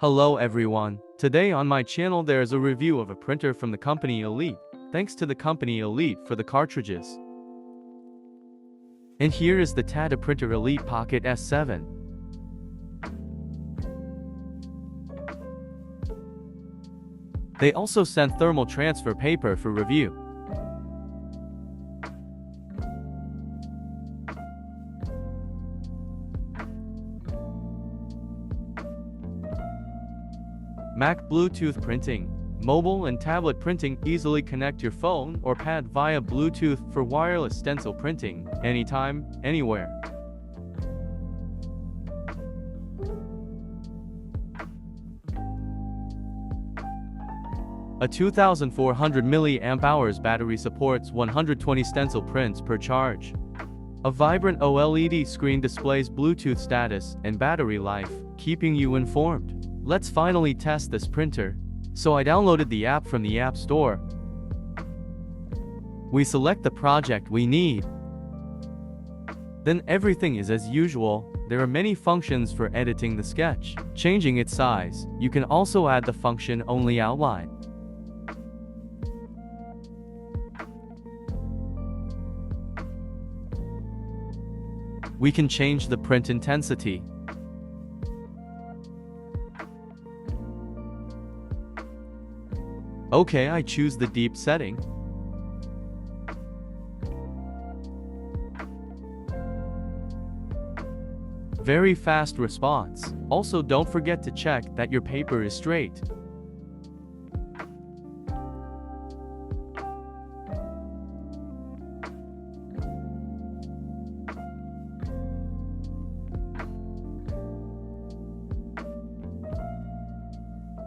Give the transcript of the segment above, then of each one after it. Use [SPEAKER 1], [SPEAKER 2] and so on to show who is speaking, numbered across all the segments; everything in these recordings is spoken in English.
[SPEAKER 1] Hello everyone. Today on my channel there is a review of a printer from the company Elite. Thanks to the company Elite for the cartridges. And here is the Tata Printer Elite Pocket S7. They also sent thermal transfer paper for review. Mac Bluetooth printing. Mobile and tablet printing. Easily connect your phone or pad via Bluetooth for wireless stencil printing, anytime, anywhere. A 2400 mAh battery supports 120 stencil prints per charge. A vibrant OLED screen displays Bluetooth status and battery life, keeping you informed. Let's finally test this printer. So I downloaded the app from the App Store. We select the project we need. Then everything is as usual. There are many functions for editing the sketch. Changing its size. You can also add the function only outline. We can change the print intensity. Okay, I choose the deep setting. Very fast response. Also, don't forget to check that your paper is straight.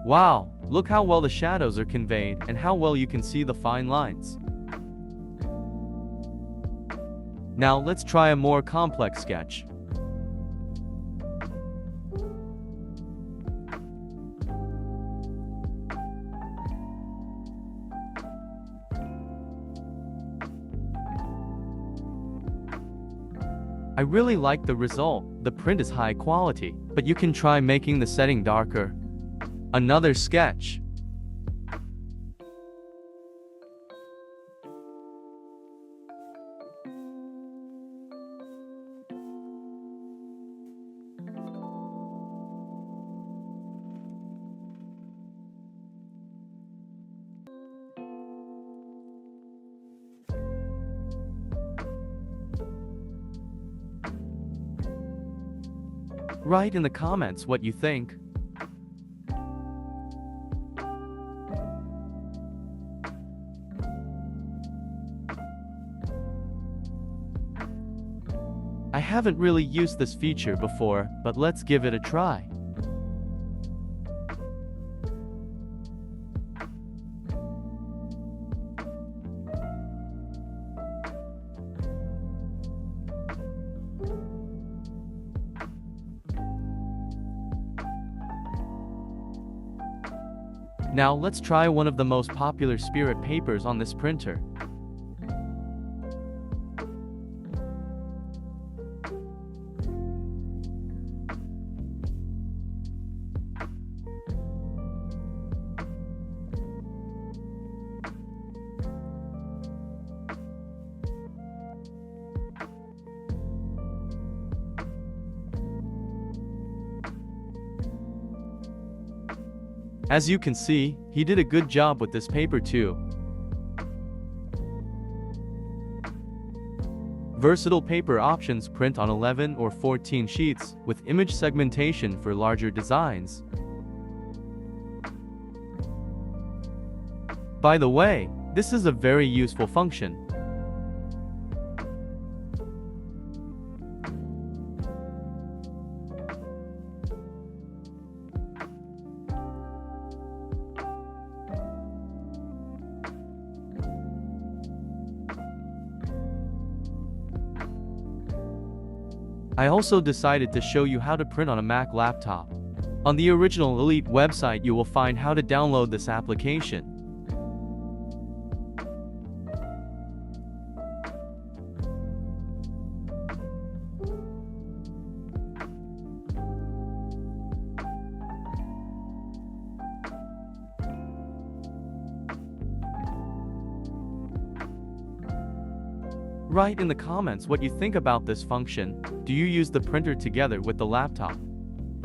[SPEAKER 1] Wow, look how well the shadows are conveyed and how well you can see the fine lines. Now let's try a more complex sketch. I really like the result. The print is high quality, but you can try making the setting darker. Another sketch. Write in the comments what you think. I haven't really used this feature before, but let's give it a try. Now let's try one of the most popular Spirit papers on this printer. As you can see, he did a good job with this paper too. Versatile paper options. Print on 11 or 14 sheets, with image segmentation for larger designs. By the way, this is a very useful function. I also decided to show you how to print on a Mac laptop. On the original Elite website you will find how to download this application. Write in the comments what you think about this function. Do you use the printer together with the laptop?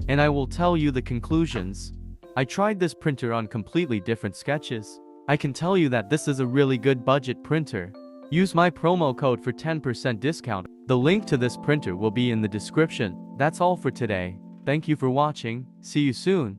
[SPEAKER 1] And I will tell you the conclusions. I tried this printer on completely different sketches. I can tell you that this is a really good budget printer. Use my promo code for 10% discount. The link to this printer will be in the description. That's all for today. Thank you for watching. See you soon.